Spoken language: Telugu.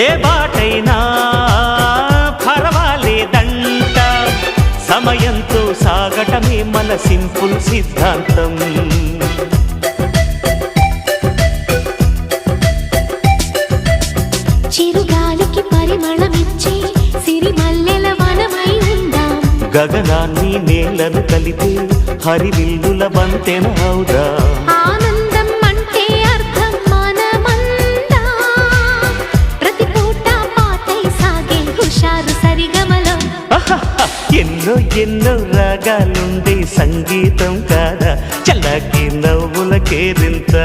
ఏ బాటైనా పర్వాలేదంట, సమయంతో సాగటమే మన సింపుల్ సిద్ధాంతం. చిరుగాలికి పరిమళమిచ్చే సిరిమల్లెల వనమై ఉందాం, గగనాన్ని నేలను కలిపే హరివిల్లుల బంతెన అవుదాం. ఆనందం అంటే అర్థం మనమందా, ప్రతి పూట పాతై సాగే హుషారు సరిగమలో. ఎన్నో ఎన్నో రాగాలుండే సంగీతం కాదా, చల్లకి నవ్వుల కేరింత.